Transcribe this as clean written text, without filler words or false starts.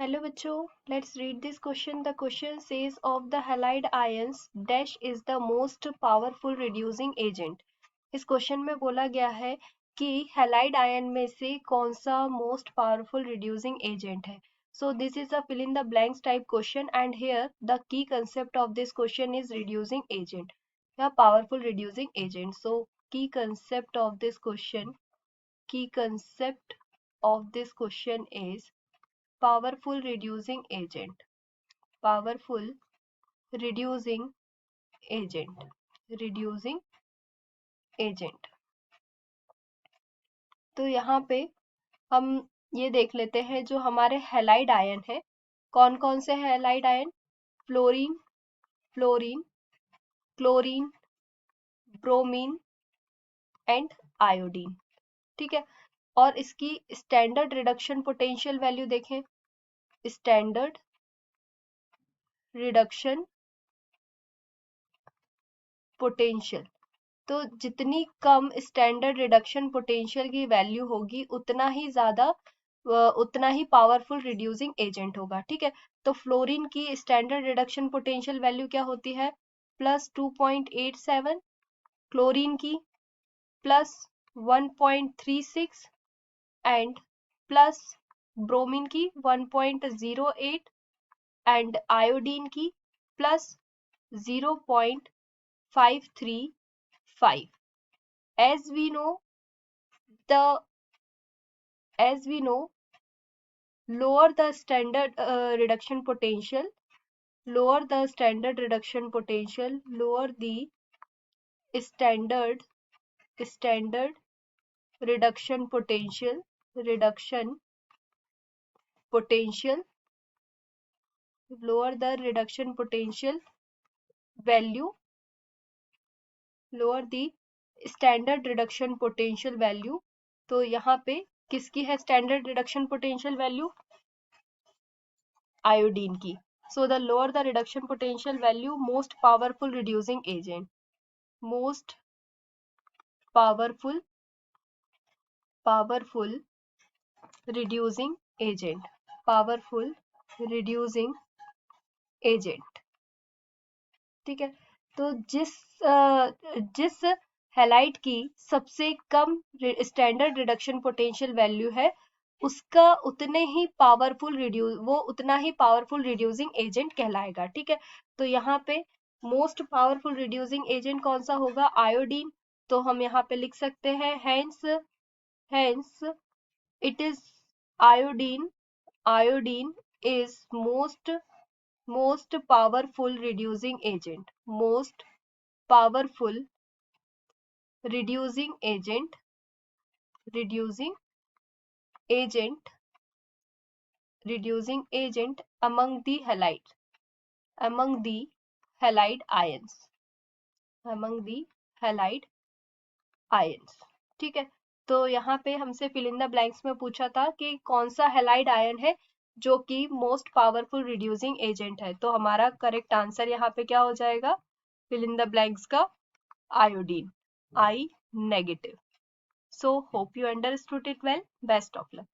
Hello बच्चों, let's read this question. The question says of the halide ions dash is the most powerful reducing agent. इस question में बोला गया है कि हैलाइड आयन में से कौन सा मोस्ट पावरफुल रिड्यूसिंग एजेंट है. So this is a fill in the blanks type question and here the key concept of this question is reducing agent या powerful reducing agent. So key concept of this question is powerful reducing agent. Powerful reducing agent. reducing agent. तो यहाँ पे हम ये देख लेते हैं जो हमारे हैलाइड आयन है. कौन कौन से halide ion? Fluorine, fluorine, chlorine, bromine and iodine. ठीक है. और इसकी स्टैंडर्ड रिडक्शन पोटेंशियल वैल्यू देखें. Standard reduction potential. तो जितनी कम स्टैंडर्ड रिडक्शन पोटेंशियल की वैल्यू होगी उतना ही पावरफुल रिड्यूसिंग एजेंट होगा. ठीक है. तो फ्लोरीन की स्टैंडर्ड रिडक्शन पोटेंशियल वैल्यू क्या होती है? +2.87. क्लोरीन की +1.36 एंड प्लस ब्रोमीन की 1.08 एंड आयोडीन की +0.535. as we know lower the standard reduction potential lower the standard reduction potential lower the standard reduction potential lower the reduction potential value lower the standard reduction potential value. तो यहाँ पे किसकी है standard reduction potential value? Iodine की. So the lower the reduction potential value most powerful reducing agent. Most powerful reducing agent. Powerful reducing agent. ठीक है. तो जिस हैलाइड की सबसे कम स्टैंडर्ड रिडक्शन पोटेंशियल वैल्यू है उसका उतना ही पावरफुल रिड्यूसिंग एजेंट कहलाएगा. ठीक है. तो यहाँ पे मोस्ट पावरफुल रिड्यूसिंग एजेंट कौन सा होगा? आयोडीन. तो हम यहाँ पे लिख सकते हैं hence it is iodine is most powerful reducing agent. Most powerful reducing agent among the halide ions. ठीक है. तो यहाँ पे हमसे फिल इन द ब्लैंक्स में पूछा था कि कौन सा हैलाइड आयन है जो कि मोस्ट पावरफुल रिड्यूसिंग एजेंट है. तो हमारा करेक्ट आंसर यहाँ पे क्या हो जाएगा? फिल इन द ब्लैंक्स का iodine. I negative. So hope you understood it well. Best of luck.